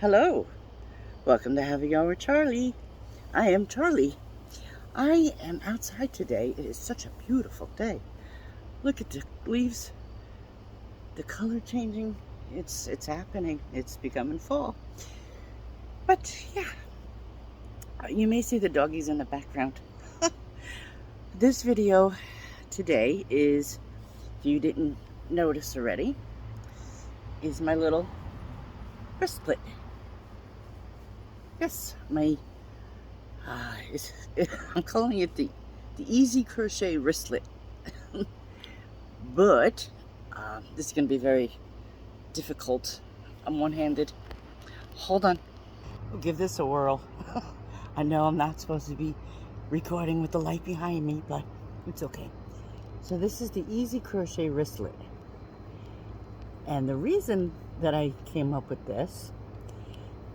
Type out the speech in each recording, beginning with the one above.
Hello, welcome to Have a Yarn with Charlie. I am Charlie. I am outside today. It is such a beautiful day. Look at the leaves, the color changing. It's happening. It's becoming fall. But yeah, you may see the doggies in the background. This video today is, if you didn't notice already, is my little wristlet. Yes, my I'm calling it the easy crochet wristlet. But this is going to be very difficult. I'm one-handed. Hold on. We'll give this a whirl. I know I'm not supposed to be recording with the light behind me, but it's okay. So this is the easy crochet wristlet. And the reason that I came up with this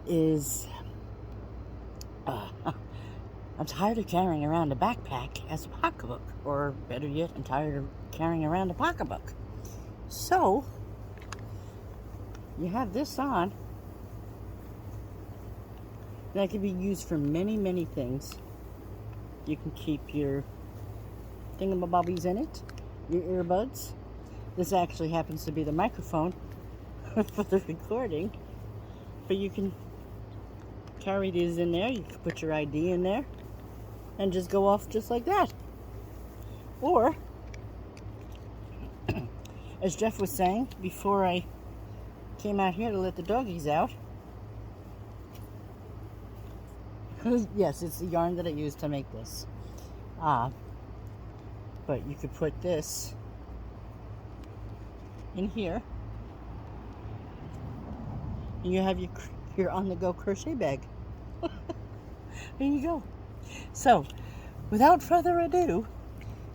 is I'm tired of carrying around a backpack as a pocketbook, or better yet, I'm tired of carrying around a pocketbook. So you have this on. That can be used for many, many things. You can keep your thingamabobbies in it, your earbuds. This actually happens to be the microphone for the recording, but you can carry these in there. You can put your ID in there and just go off just like that. Or, as Jeff was saying before I came out here to let the doggies out, yes, it's the yarn that I used to make this. But you could put this in here, and you have your on-the-go crochet bag. There you go. So, without further ado,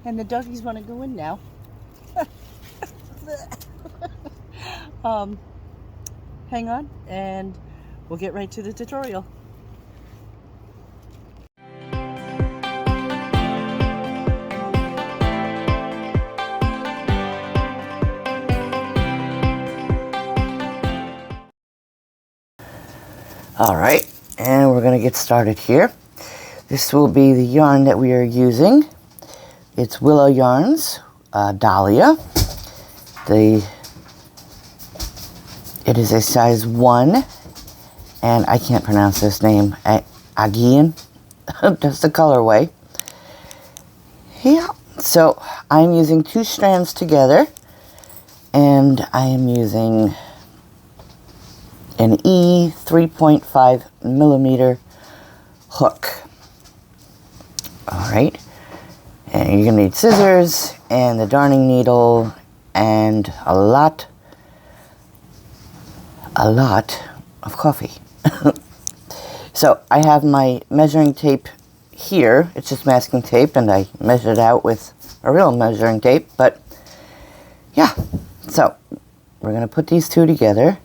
and the doggies want to go in now. Hang on, and we'll get right to the tutorial. All right, and we're going to get started here. This will be the yarn that we are using. It's Willow yarns, Dahlia. It is a size 1, and I can't pronounce this name. Agian, that's the colorway. Yeah, so I'm using 2 strands together, and I am using an E 3.5 millimeter hook. All right, and you're gonna need scissors and the darning needle and a lot of coffee. So I have my measuring tape here. It's just masking tape, and I measured out with a real measuring tape. But yeah, so we're gonna put these 2 together.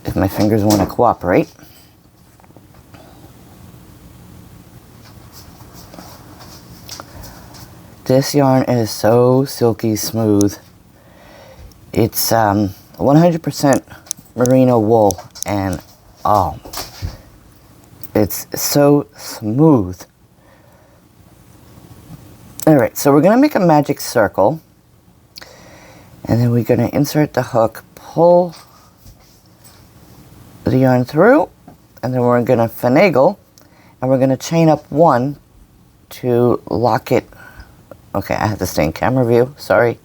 If my fingers want to cooperate. This yarn is so silky smooth. It's 100% merino wool, and oh, it's so smooth. Alright, so we're going to make a magic circle, and then we're going to insert the hook, pull the yarn through, and then we're going to finagle, and we're going to chain up 1 to lock it. Okay, I have to stay in camera view, sorry.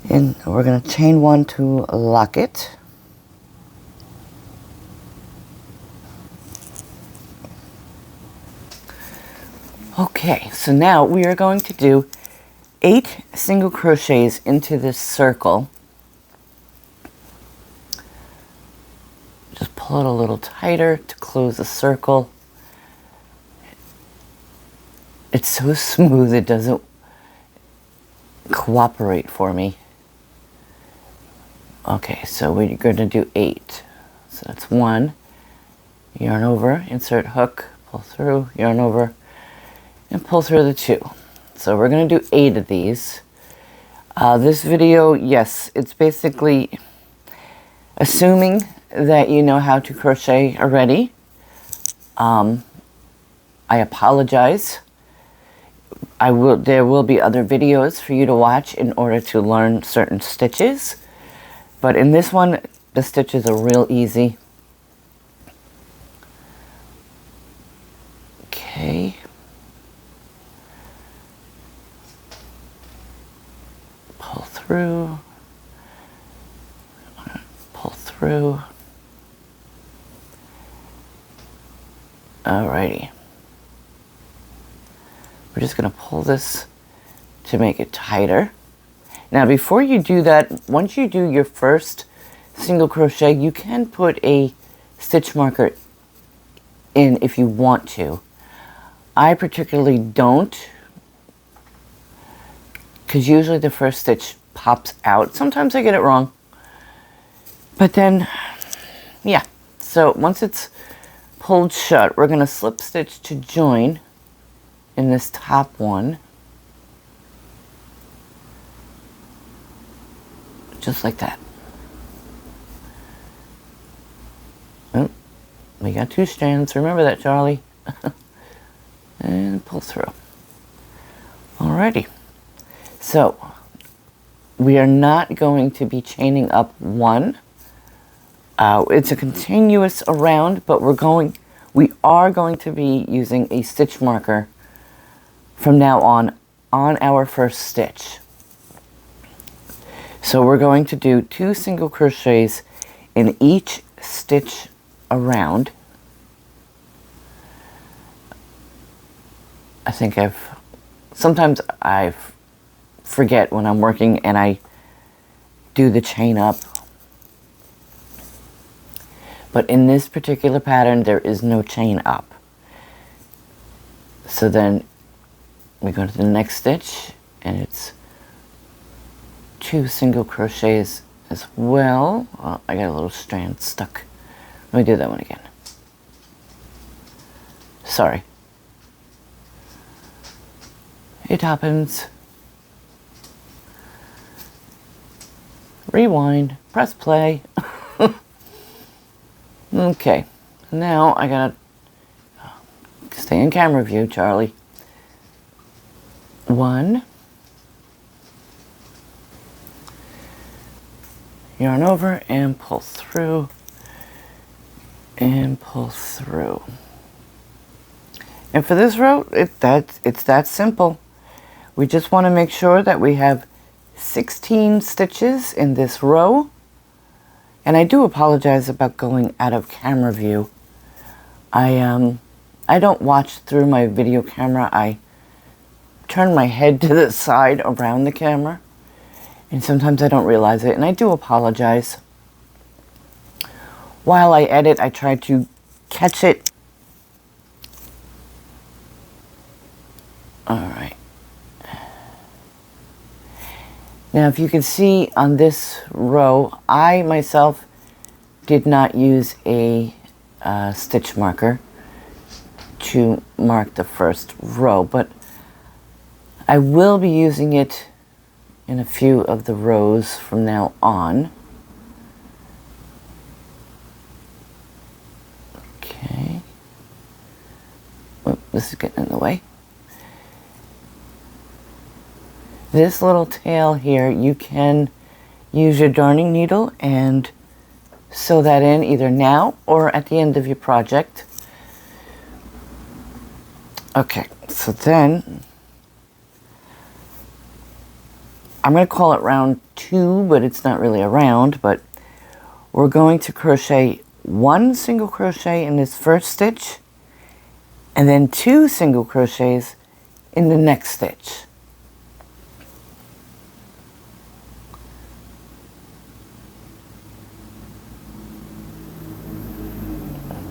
And we're going to chain 1 to lock it. Okay, so now we are going to do 8 single crochets into this circle. Just pull it a little tighter to close the circle. It's so smooth, it doesn't cooperate for me. Okay, so we're going to do 8. So that's 1. Yarn over, insert hook, pull through, yarn over, and pull through the 2. So we're going to do 8 of these. This video, yes, it's basically assuming that you know how to crochet already. I apologize. There will be other videos for you to watch in order to learn certain stitches. But in this one, the stitches are real easy. Okay. Pull through. Pull through. Alrighty. We're just going to pull this to make it tighter. Now before you do that, once you do your first single crochet, you can put a stitch marker in if you want to. I particularly don't, because usually the first stitch pops out. Sometimes I get it wrong. But then, yeah. So once it's pulled shut, we're going to slip stitch to join in this top one. Just like that. Oh, we got 2 strands. Remember that, Charlie. And pull through. Alrighty. So, we are not going to be chaining up 1. It's a continuous around, but we are going to be using a stitch marker from now on our first stitch. So we're going to do 2 single crochets in each stitch around. Sometimes I forget when I'm working and I do the chain up. But in this particular pattern, there is no chain up. So then we go to the next stitch and it's 2 single crochets as well. Oh, I got a little strand stuck. Let me do that one again. Sorry. It happens. Rewind, press play. Okay, now I gotta stay in camera view, Charlie. 1. Yarn over and pull through and pull through. And for this row, it's that simple. We just want to make sure that we have 16 stitches in this row. And I do apologize about going out of camera view. I don't watch through my video camera. I turn my head to the side around the camera. And sometimes I don't realize it, and I do apologize. While I edit, I try to catch it. Alright. Now, if you can see on this row, I myself did not use a stitch marker to mark the first row, but I will be using it in a few of the rows from now on. Okay. Oh, this is getting in the way. This little tail here, you can use your darning needle and sew that in either now or at the end of your project. Okay, so then I'm going to call it round 2, but it's not really a round, but we're going to crochet 1 single crochet in this first stitch and then 2 single crochets in the next stitch.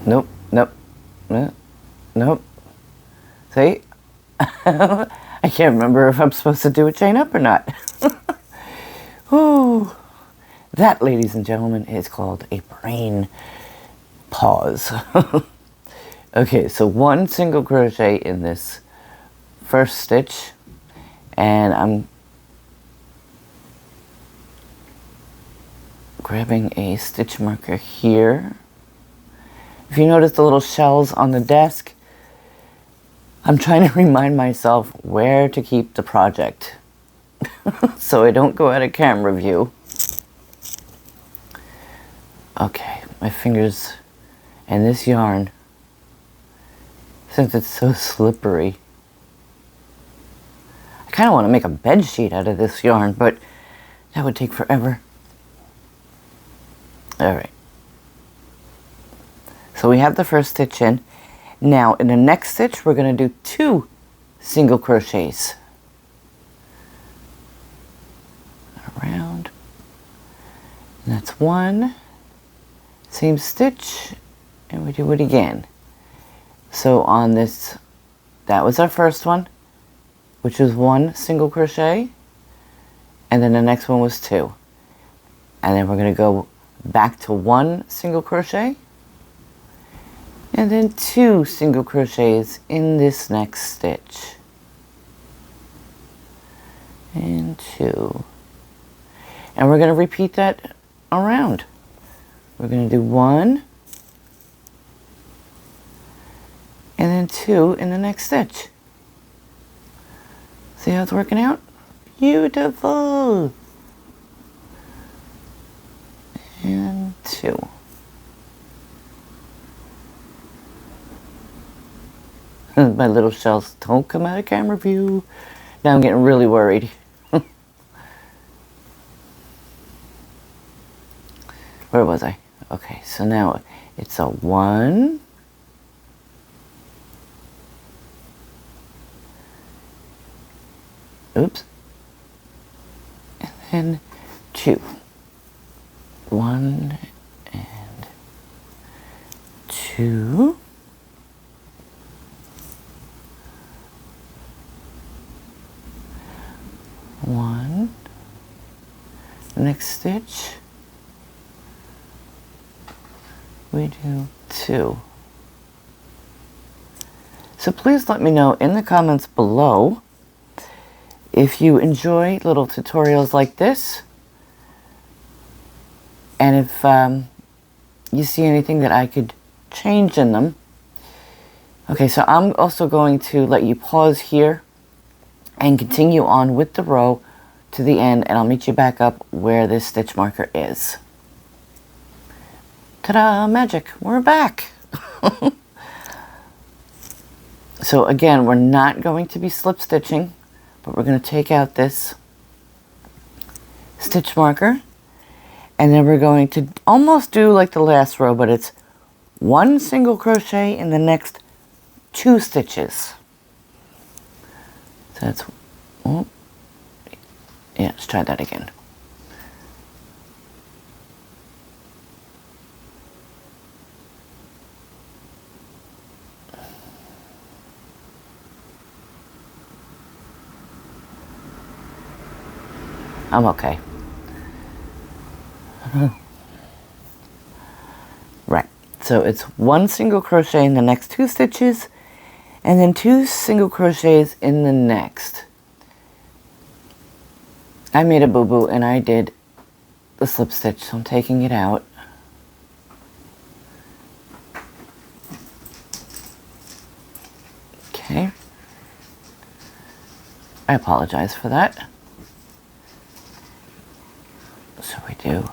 Nope, nope, nope, nope. See? I can't remember if I'm supposed to do a chain up or not. Ooh. That, ladies and gentlemen, is called a brain pause. Okay, so 1 single crochet in this first stitch, and I'm Grabbing a stitch marker here. If you notice the little shells on the desk, I'm trying to remind myself where to keep the project so I don't go out of camera view. Okay, my fingers and this yarn, since it's so slippery. I kind of want to make a bed sheet out of this yarn, but that would take forever. All right. So we have the first stitch in. Now in the next stitch, we're going to do 2 single crochets. Around. And that's 1. Same stitch, and we do it again. So on this, that was our first one, which was 1 single crochet, and then the next one was 2. And then we're going to go back to 1 single crochet, and then 2 single crochets in this next stitch. And 2. And we're going to repeat that around. We're going to do 1, and then 2 in the next stitch. See how it's working out? Beautiful! And 2. My little shells don't come out of camera view. Now I'm getting really worried. Where was I? Okay, so now it's a 1, oops, and then 2, 1 and 2, 1, next stitch, we do 2. So please let me know in the comments below if you enjoy little tutorials like this, and if you see anything that I could change in them. Okay, so I'm also going to let you pause here and continue on with the row to the end, and I'll meet you back up where this stitch marker is. Ta-da, magic, we're back. So again, we're not going to be slip stitching, but we're going to take out this stitch marker, and then we're going to almost do like the last row, but it's 1 single crochet in the next 2 stitches. So that's, oh, yeah, let's try that again. I'm okay. Right, so it's 1 single crochet in the next 2 stitches, and then 2 single crochets in the next. I made a boo-boo and I did the slip stitch, so I'm taking it out. Okay. I apologize for that. So we do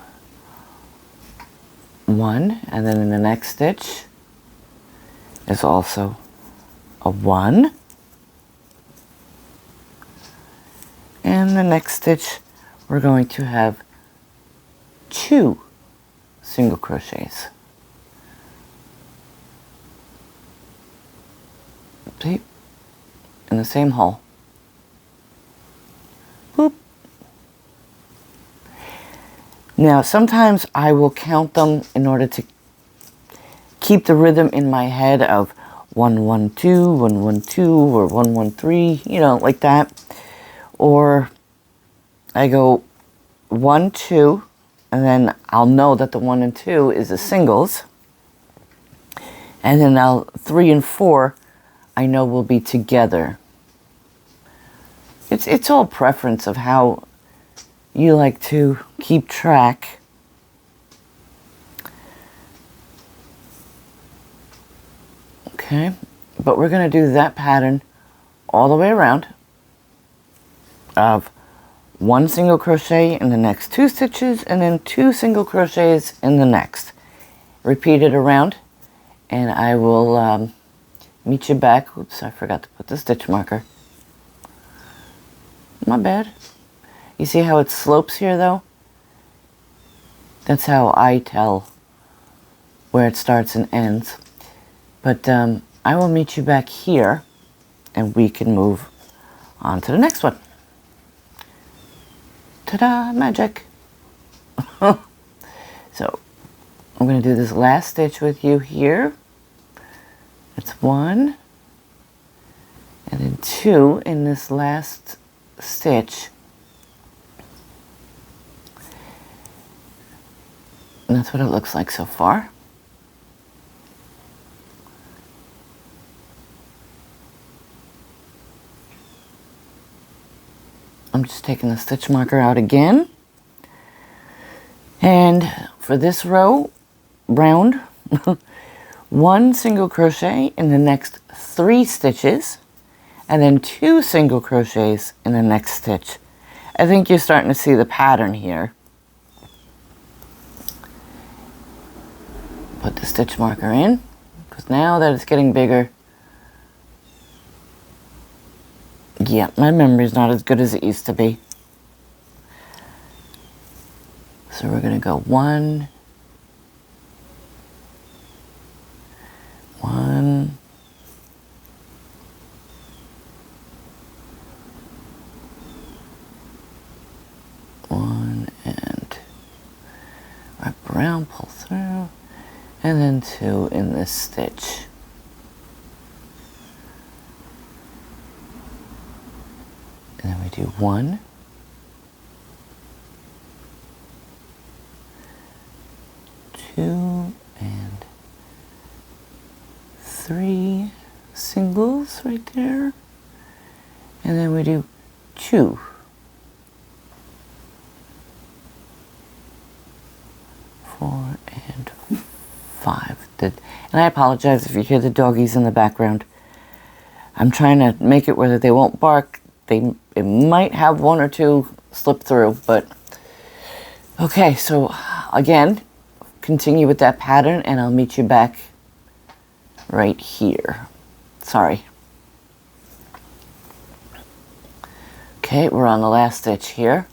1, and then in the next stitch is also a 1, and the next stitch we're going to have 2 single crochets. See? In the same hole. Boop. Now, sometimes I will count them in order to keep the rhythm in my head of 1, 1, 2, 1, 1, 2, or 1, 1, 3, you know, like that. Or I go 1, 2, and then I'll know that the 1 and 2 is the singles. And then 3 and 4, I know will be together. It's all preference of how you like to keep track Okay, but we're going to do that pattern all the way around of 1 single crochet in the next 2 stitches and then 2 single crochets in the next. Repeat it around, and I will meet you back. Oops, I forgot to put the stitch marker. My bad. You see how it slopes here though? That's how I tell where it starts and ends. But I will meet you back here and we can move on to the next one. Ta-da, magic. So I'm going to do this last stitch with you here. It's 1 and then 2 in this last stitch. And that's what it looks like so far. I'm just taking the stitch marker out again. And for this row, round, 1 single crochet in the next 3 stitches, and then 2 single crochets in the next stitch. I think you're starting to see the pattern here. Put the stitch marker in, because now that it's getting bigger, yeah, my memory's not as good as it used to be. So we're going to go 1, 1, 1, and wrap around, pull through, and then 2 in this stitch. And then we do 1, 2, and 3 singles right there. And then we do 2. 4 and 5. And I apologize if you hear the doggies in the background. I'm trying to make it where they won't bark. It might have 1 or 2 slip through, but okay. So again, continue with that pattern, and I'll meet you back right here. Sorry. Okay, we're on the last stitch here.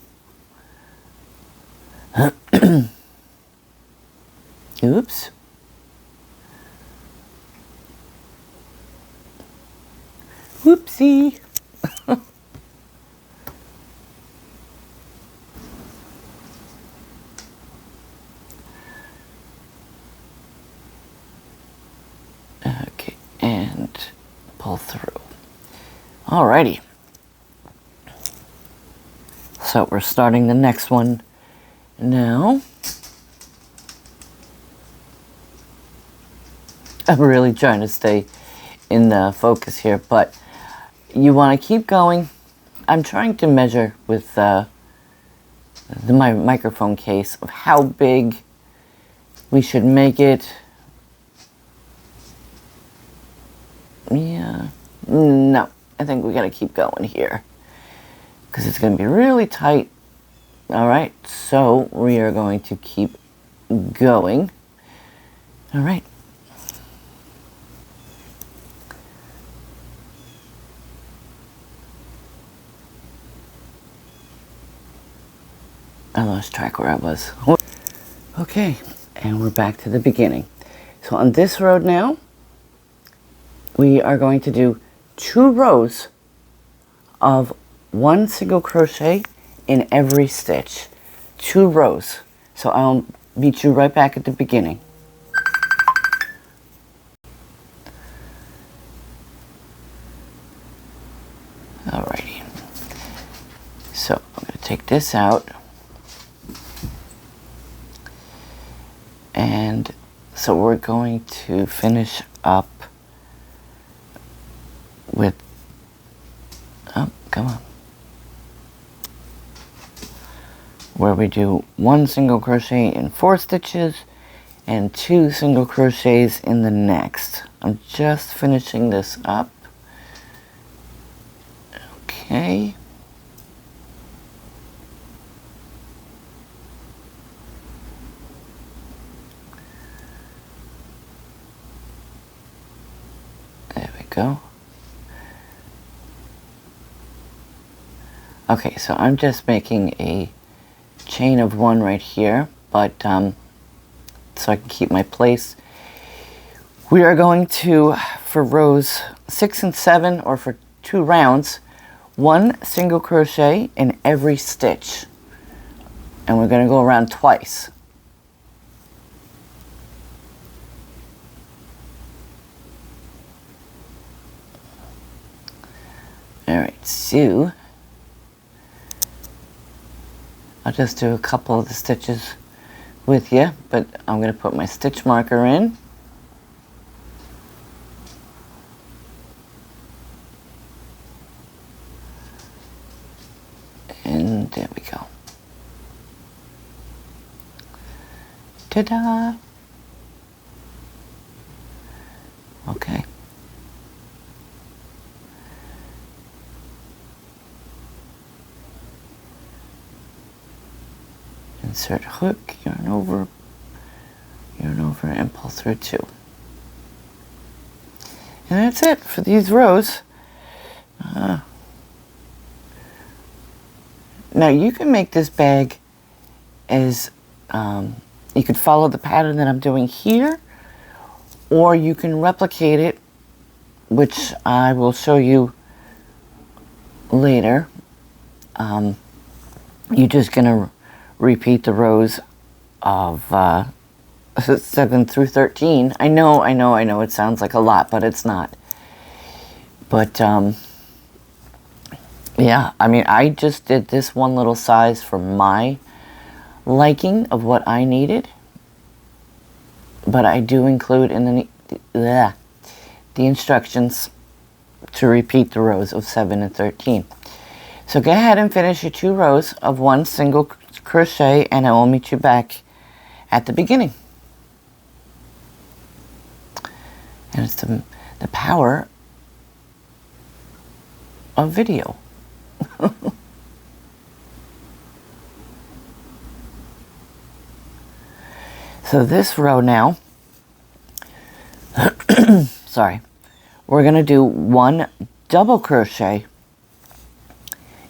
Oops. Whoopsie. Okay, and pull through. Alrighty. So we're starting the next one now. I'm really trying to stay in the focus here, but you want to keep going. I'm trying to measure with my microphone case of how big we should make it. Yeah, no, I think we got to keep going here because it's going to be really tight. All right, so we are going to keep going. All right. I lost track where I was. Okay, and we're back to the beginning. So on this row now, we are going to do 2 rows of 1 single crochet in every stitch. 2 rows. So I'll meet you right back at the beginning. Alrighty. So I'm going to take this out. And so we're going to finish up with, oh, come on, where we do 1 single crochet in 4 stitches and 2 single crochets in the next. I'm just finishing this up. Okay. There we go. Okay, so I'm just making a chain of 1 right here, but so I can keep my place. We are going to, for rows 6 and 7, or for 2 rounds, 1 single crochet in every stitch. And we're going to go around twice. Alright, so I'll just do a couple of the stitches with you, but I'm going to put my stitch marker in. And there we go. Ta-da! Okay. Insert hook, yarn over, and pull through 2. And that's it for these rows. Now you can make this bag as, you could follow the pattern that I'm doing here, or you can replicate it, which I will show you later. You're just going to repeat the rows of 7 through 13. I know, it sounds like a lot, but it's not. But, yeah, I mean, I just did this one little size for my liking of what I needed. But I do include in the instructions to repeat the rows of 7 and 13. So go ahead and finish your 2 rows of 1 single crochet, and I will meet you back at the beginning. And it's the power of video. So this row now, sorry, we're going to do 1 double crochet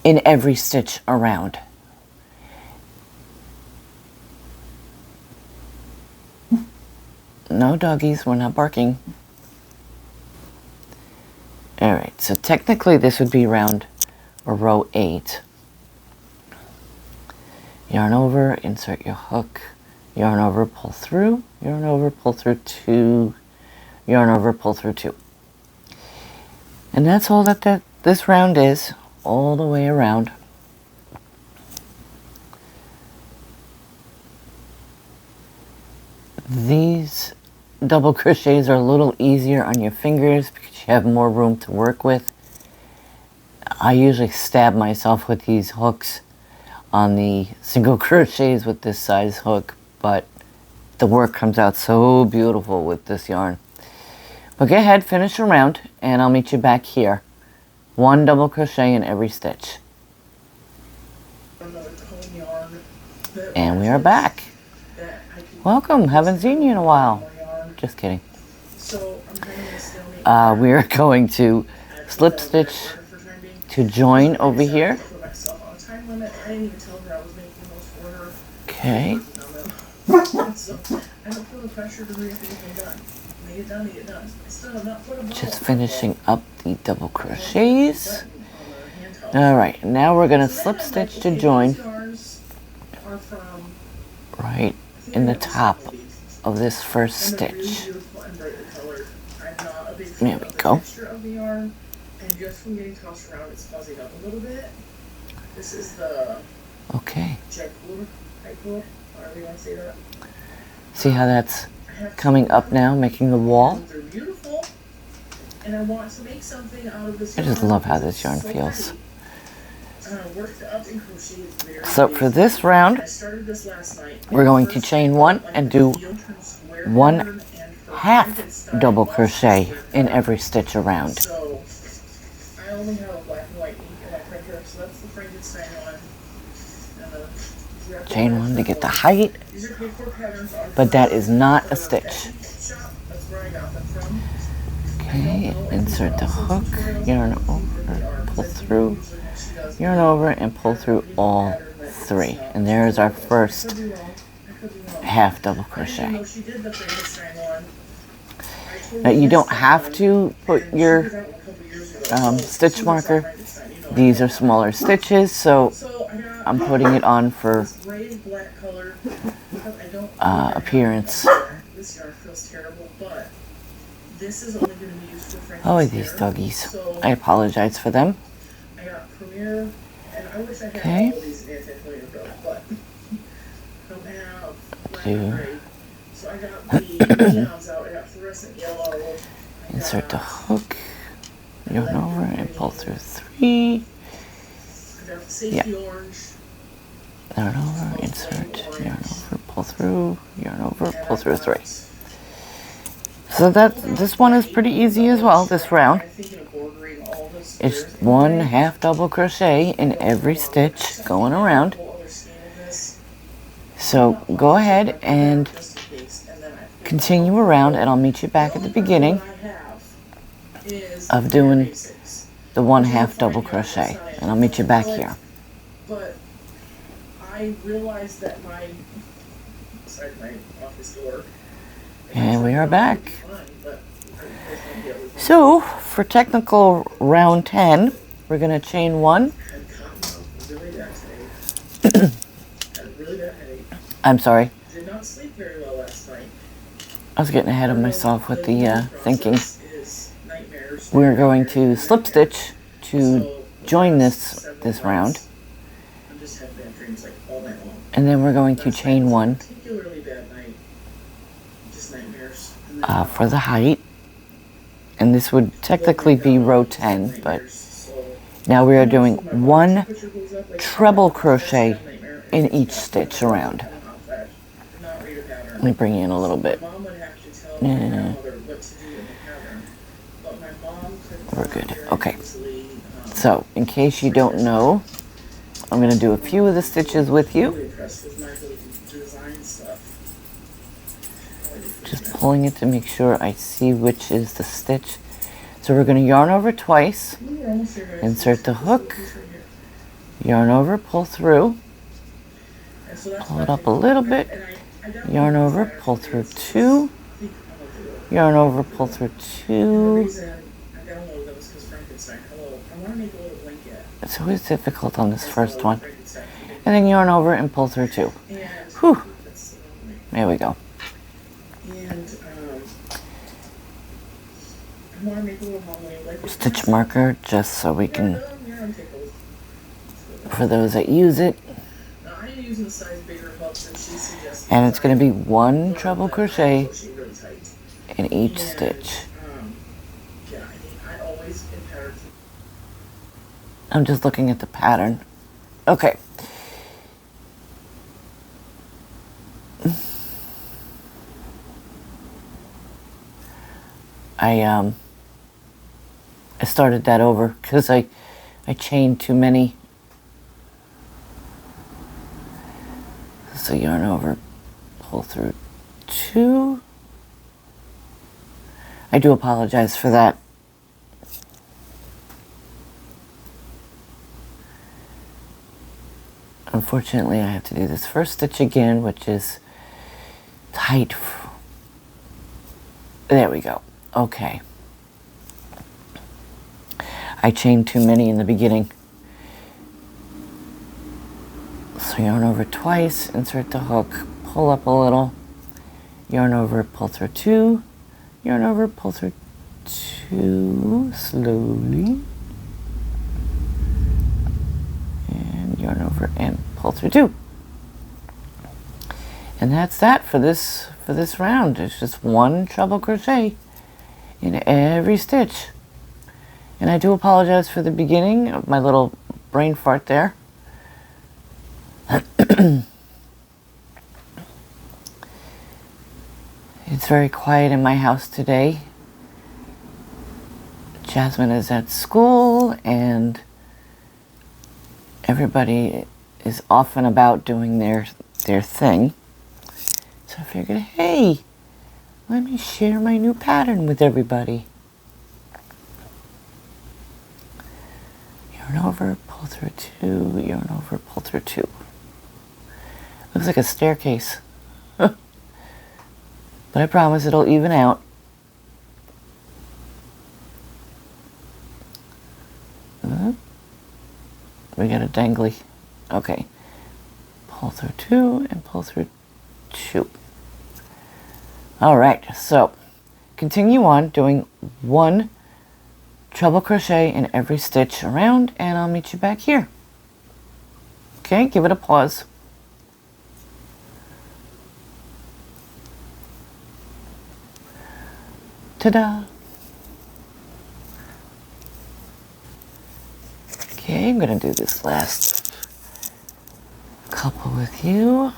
in every stitch around. No doggies, we're not barking. Alright, so technically this would be round or row 8. Yarn over, insert your hook, yarn over, pull through, yarn over, pull through 2, yarn over, pull through 2. And that's all that this round is, all the way around. These double crochets are a little easier on your fingers because you have more room to work with. I usually stab myself with these hooks on the single crochets with this size hook, but the work comes out so beautiful with this yarn. But go ahead, finish your round, and I'll meet you back here. 1 double crochet in every stitch. And we are back. Welcome, haven't seen you in a while. Just kidding. We are going to slip stitch to join over here. Okay. Just finishing up the double crochets. Alright, now we're going to slip stitch to join right in the top of this first stitch. There we go. Okay. See how that's coming up now, making the wall? I just love how this yarn feels. So for this round, we're going to chain 1 and do 1/2 double crochet in every stitch around. Chain 1 to get the height, but that is not a stitch. Okay, insert the hook, yarn over, pull through, yarn over, and pull through all 3. And there's our first 1/2 double crochet. Now you don't have to put your stitch marker. These are smaller stitches, so I'm putting it on for appearance. Oh, these doggies. I apologize for them. Okay. 2. Insert the hook, yarn over, and pull through 3. Yeah. Yarn over, insert, yarn over, pull through, yarn over, pull through 3. So this one is pretty easy as well, this round. It's 1/2 double crochet in every stitch going around. So go ahead and continue around, and I'll meet you back at the beginning of doing the 1/2 double crochet, and I'll meet you back here. But I realized that my office door. And we are back. So for technical round 10, we're going to chain 1. I'm sorry. Did not sleep very well last night. I was getting ahead of myself with the thinking. We're going to slip stitch to join this round. And then we're going to chain 1 for the height. And this would technically be row 10, but now we are doing 1 treble crochet in each stitch around. Let me bring you in a little bit. We're good. Okay. So, in case you don't know, I'm going to do a few of the stitches with you. Just pulling it to make sure I see which is the stitch. So we're going to yarn over twice, insert the hook, yarn over, pull through, pull it up a little bit, yarn over, pull through 2, yarn over, pull through 2. It's always difficult on this first one. And then yarn over and pull through 2. Whew. There we go. Stitch marker just so we can, for those that use it. And it's going to be 1 treble crochet in each stitch. I'm just looking at the pattern. Okay. I started that over because I chained too many. So yarn over, pull through 2. I do apologize for that. Unfortunately, I have to do this first stitch again, which is tight. There we go. Okay. I chained too many in the beginning. So yarn over twice, insert the hook, pull up a little, yarn over, pull through 2, yarn over, pull through 2, slowly, and yarn over and pull through 2. And that's that for this round. It's just 1 treble crochet in every stitch. And I do apologize for the beginning of my little brain fart there. It's very quiet in my house today. Jasmine is at school and everybody is off and about doing their thing. So I figured, hey, let me share my new pattern with everybody. Yarn over, pull through 2, yarn over, pull through 2. Looks like a staircase. But I promise it'll even out. We got a dangly. Okay. Pull through 2 and pull through 2. Alright, so continue on doing 1 treble crochet in every stitch around, and I'll meet you back here. Okay, give it a pause. Ta-da! Okay, I'm going to do this last couple with you.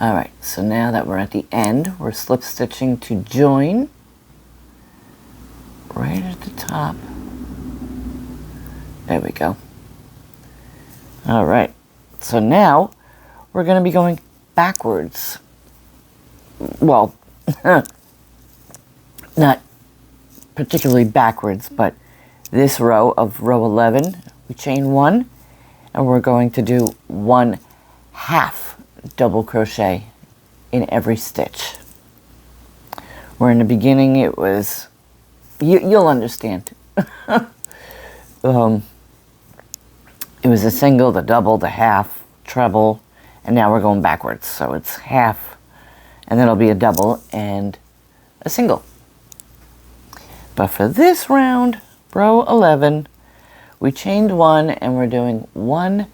Alright, so now that we're at the end, we're slip stitching to join right at the top. There we go. Alright, so now we're going to be going backwards. Well, not particularly backwards, but this row of row 11, we chain 1, and we're going to do 1 half double crochet in every stitch. Where in the beginning it was, you'll understand. It was a single, the double, the half, treble, and now we're going backwards. So it's half, and then it'll be a double and a single. But for this round, row 11, we chained 1 and we're doing 1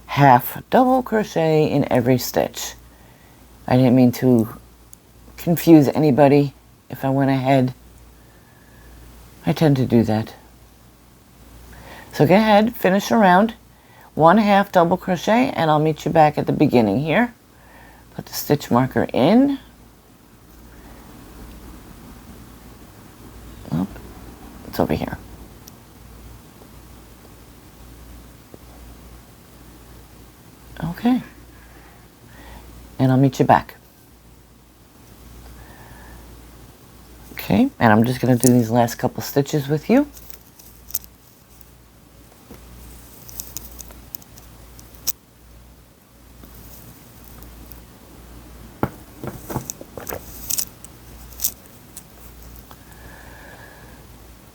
half double crochet in every stitch. I didn't mean to confuse anybody if I went ahead. I tend to do that. So go ahead, finish around 1 half double crochet, and I'll meet you back at the beginning here. Put the stitch marker in. Oh, it's over here. Okay. And I'll meet you back. Okay, and I'm just going to do these last couple stitches with you.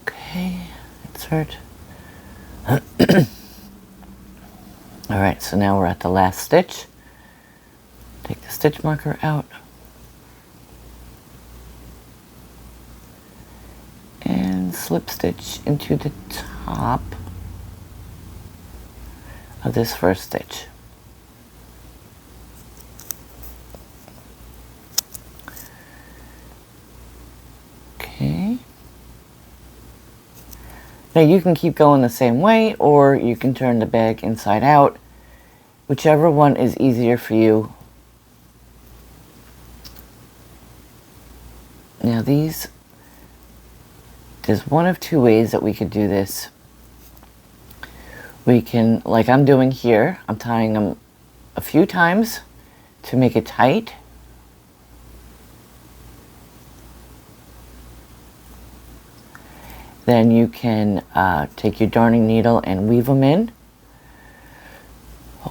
Okay, insert. Alright, so now we're at the last stitch. Take the stitch marker out. And slip stitch into the top of this first stitch. Okay. Now you can keep going the same way, or you can turn the bag inside out. Whichever one is easier for you. Now there's one of 2 ways that we could do this. We can, like I'm doing here, I'm tying them a few times to make it tight. Then you can take your darning needle and weave them in.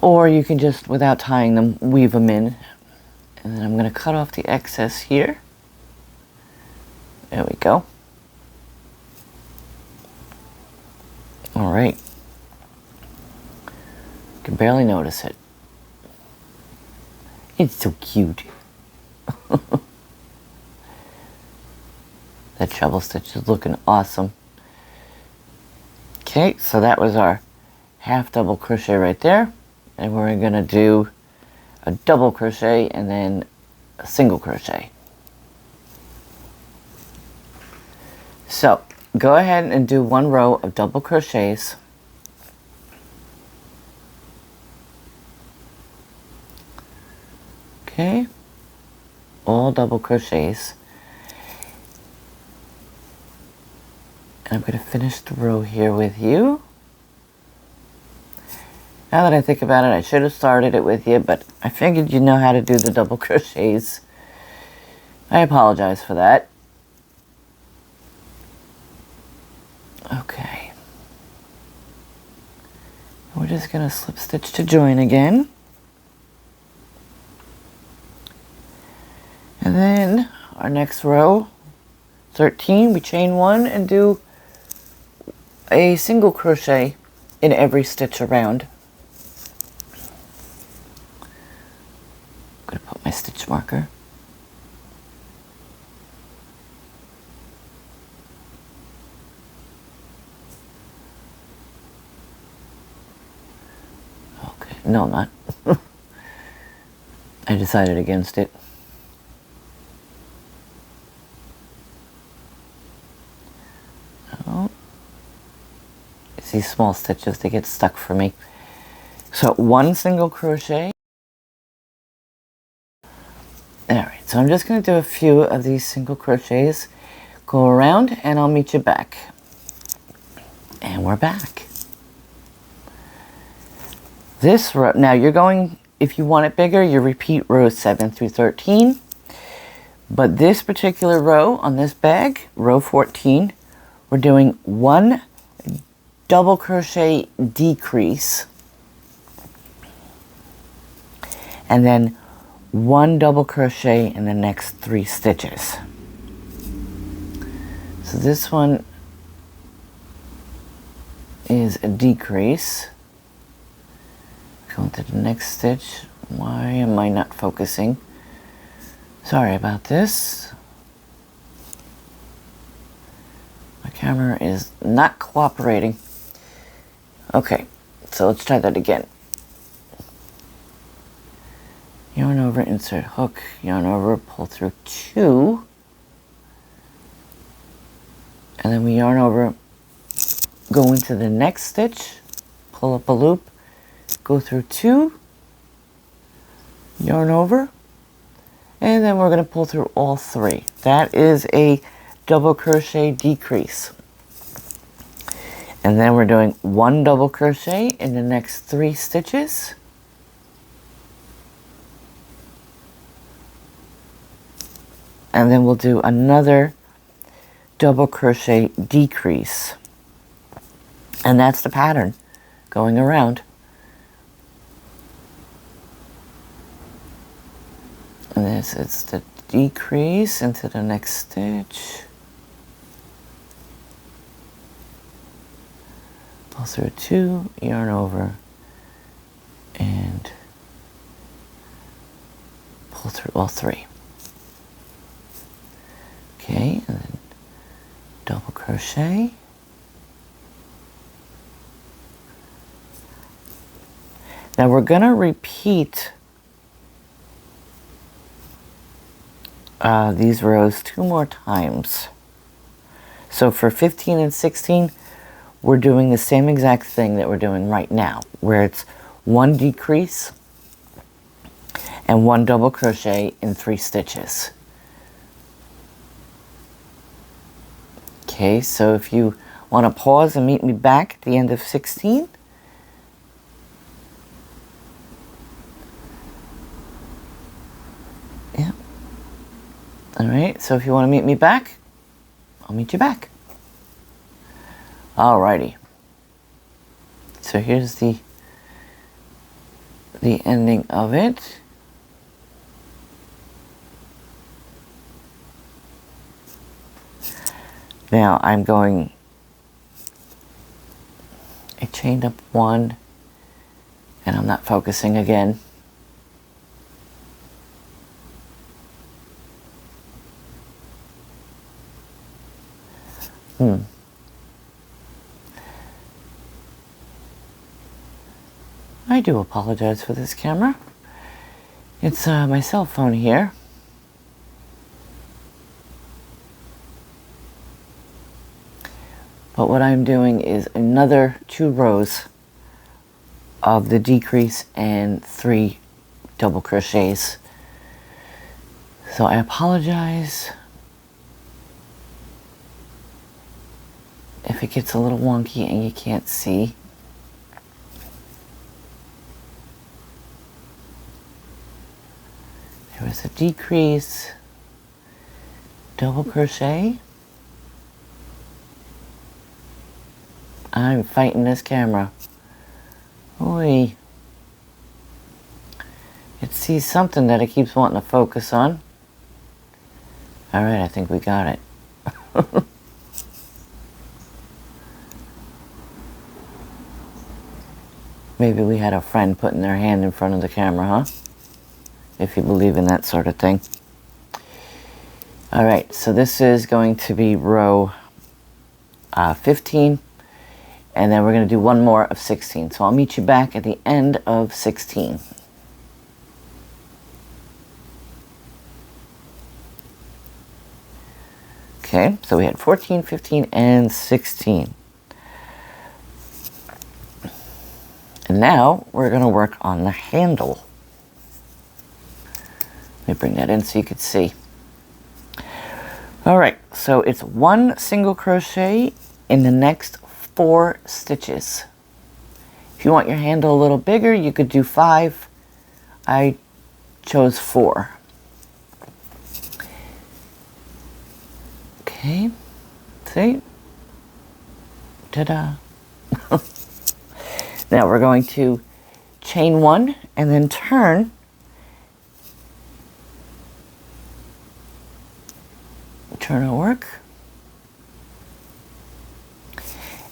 Or you can just, without tying them, weave them in. And then I'm going to cut off the excess here. There we go. Alright. You can barely notice it. It's so cute. That treble stitch is looking awesome. Okay, so that was our half double crochet right there. And we're going to do a double crochet and then a single crochet. So go ahead and do 1 row of double crochets. Okay, all double crochets. And I'm going to finish the row here with you. Now that I think about it, I should have started it with you, but I figured you know how to do the double crochets. I apologize for that. Okay. We're just going to slip stitch to join again. And then our next row, 13, we chain 1 and do a single crochet in every stitch around. I'm going to put my stitch marker. Okay, no, I'm not. I decided against it. These small stitches, they get stuck for me. So 1 single crochet. Alright, so I'm just going to do a few of these single crochets, go around, and I'll meet you back. And we're back. This row, now you're going, if you want it bigger, you repeat rows 7 through 13. But this particular row on this bag, row 14, we're doing 1 double crochet decrease, and then 1 double crochet in the next 3 stitches. So this one is a decrease. Go into the next stitch. Why am I not focusing? Sorry about this. My camera is not cooperating. Okay, so let's try that again. Yarn over, insert hook, yarn over, pull through 2. And then we yarn over, go into the next stitch, pull up a loop, go through 2, yarn over, and then we're going to pull through all 3. That is a double crochet decrease. And then we're doing 1 double crochet in the next 3 stitches. And then we'll do another double crochet decrease. And that's the pattern going around. And this is the decrease into the next stitch. Pull through 2, yarn over, and pull through all 3. Okay, and then double crochet. Now we're going to repeat these rows 2 more times. So for 15 and 16, we're doing the same exact thing that we're doing right now, where it's 1 decrease and 1 double crochet in 3 stitches. Okay, so if you want to pause and meet me back at the end of 16, yeah. All right, so if you want to meet me back, I'll meet you back. Alrighty. So here's the ending of it. Now I'm going, I chained up 1 and I'm not focusing again. I do apologize for this camera. It's my cell phone here. But what I'm doing is another 2 rows of the decrease and 3 double crochets. So I apologize if it gets a little wonky and you can't see. There was a decrease, double crochet. I'm fighting this camera. Oi. It sees something that it keeps wanting to focus on. Alright, I think we got it. Maybe we had a friend putting their hand in front of the camera, huh? If you believe in that sort of thing. Alright, so this is going to be row 15. And then we're going to do one more of 16. So I'll meet you back at the end of 16. Okay, so we had 14, 15, and 16. And now we're going to work on the handle. Let me bring that in so you can see. Alright, so it's 1 single crochet in the next 4 stitches. If you want your handle a little bigger, you could do 5. I chose 4. Okay, see? Ta-da! Now we're going to chain 1 and then turn our work.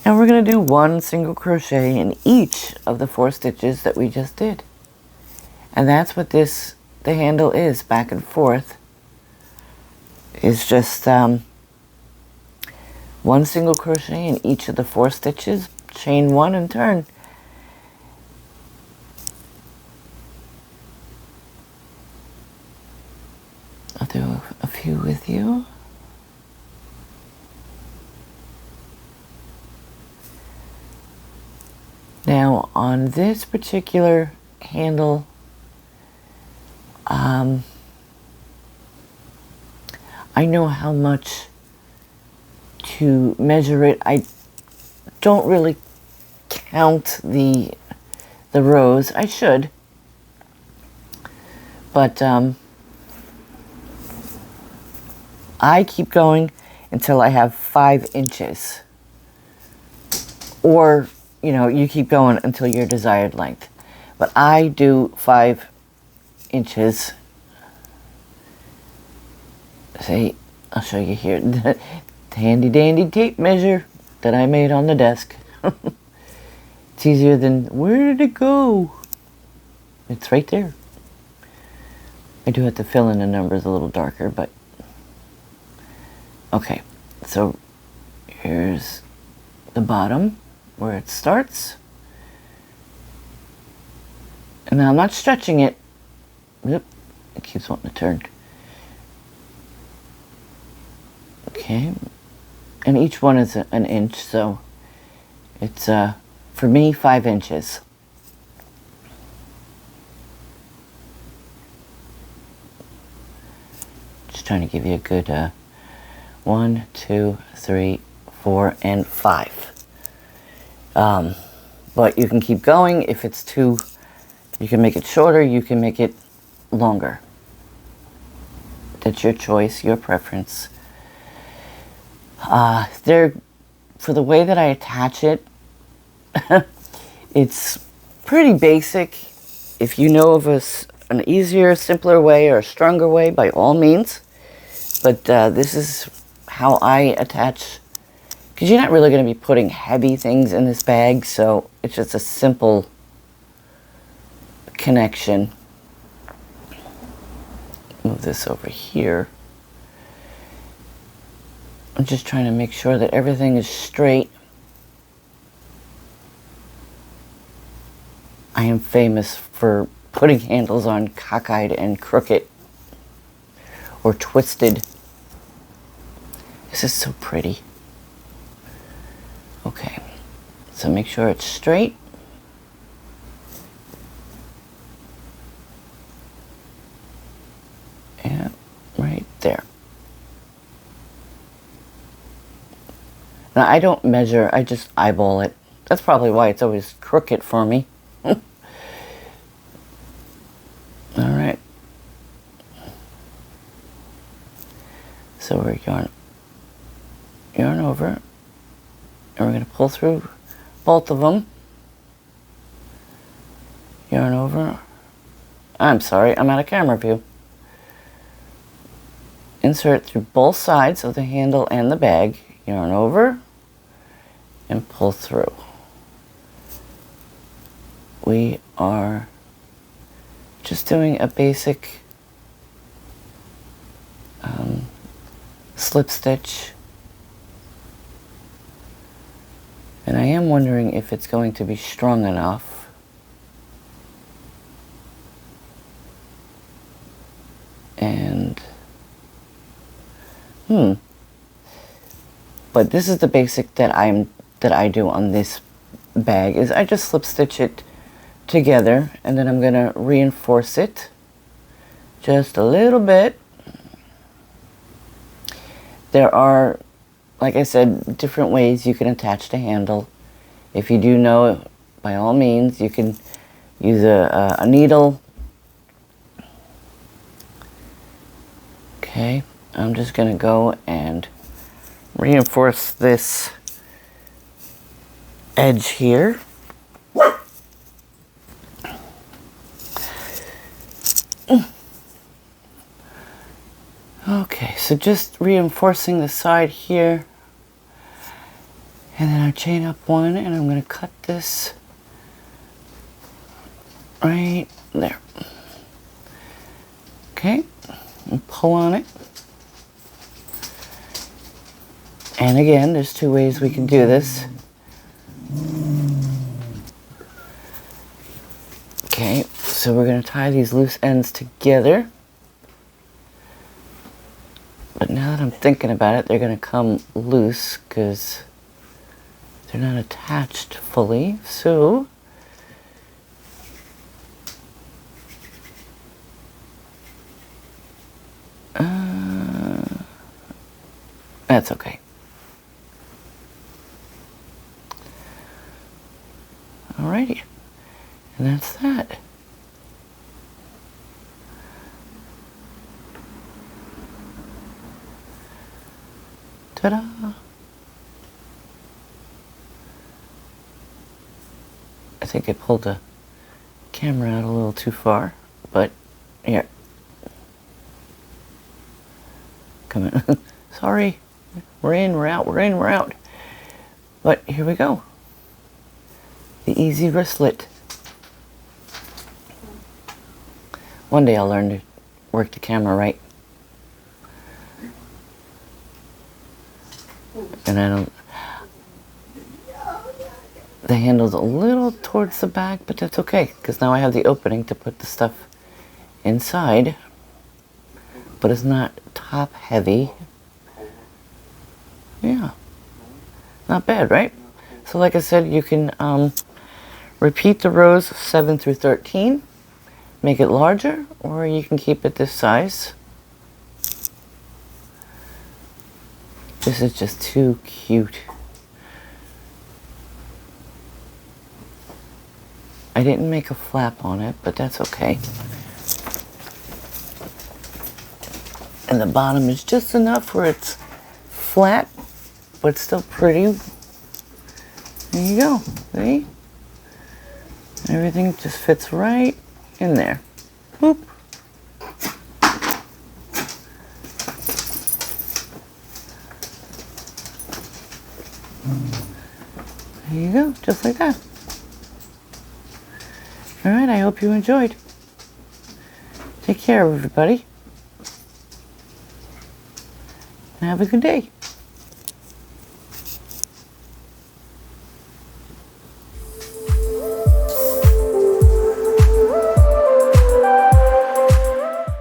And we're going to do 1 single crochet in each of the 4 stitches that we just did. And that's what the handle is, back and forth. It's just 1 single crochet in each of the 4 stitches, chain 1 and turn. I'll do a few with you. Now on this particular handle, I know how much to measure it. I don't really count the rows. I should, but I keep going until I have 5 inches, or you know, you keep going until your desired length. But I do 5 inches. See, I'll show you here. The handy dandy tape measure that I made on the desk. It's easier than, where did it go? It's right there. I do have to fill in the numbers a little darker, but okay. So here's the bottom where it starts. And now I'm not stretching it. Yep, it keeps wanting to turn. Okay, and each one is an inch, so it's for me 5 inches. Just trying to give you a good 1, 2, 3, 4, and 5. But you can keep going. If it's too, you can make it shorter, you can make it longer. That's your choice, your preference. For the way that I attach it, it's pretty basic. If you know of an easier, simpler way or a stronger way, by all means. But this is how I attach, because you're not really going to be putting heavy things in this bag, so it's just a simple connection. Move this over here. I'm just trying to make sure that everything is straight. I am famous for putting handles on cockeyed and crooked or twisted. This is so pretty. Okay, so make sure it's straight. And right there. Now I don't measure, I just eyeball it. That's probably why it's always crooked for me. Alright. So we're yarn over, and we're going to pull through both of them. Yarn over. I'm sorry, I'm out of camera view. Insert through both sides of the handle and the bag. Yarn over and pull through. We are just doing a basic slip stitch, and I am wondering if it's going to be strong enough. And but this is the basic that I do on this bag, is I just slip stitch it together, and then I'm gonna reinforce it just a little bit. There are, like I said, different ways you can attach the handle. If you do know, by all means, you can use a needle. Okay, I'm just gonna go and reinforce this edge here. Okay, so just reinforcing the side here, and then I chain up one, and I'm going to cut this right there. Okay, and pull on it. And again, there's two ways we can do this. Okay, so we're going to tie these loose ends together. But now that I'm thinking about it, they're going to come loose because they're not attached fully. So that's okay. Alrighty, and that's that. Ta-da! I think I pulled the camera out a little too far, but here. Come on. Sorry. We're in, we're out, we're in, we're out. But here we go. The easy wristlet. One day I'll learn to work the camera right. And I don't, the handle's a little towards the back, but that's okay, because now I have the opening to put the stuff inside, but it's not top heavy. Yeah, not bad, right? So like I said, you can repeat the rows 7 through 13, make it larger, or you can keep it this size. This is just too cute. I didn't make a flap on it, but that's okay. And the bottom is just enough where it's flat, but still pretty. There you go, see? Everything just fits right in there. Boop. There you go, just like that. Alright, I hope you enjoyed. Take care, everybody. And have a good day.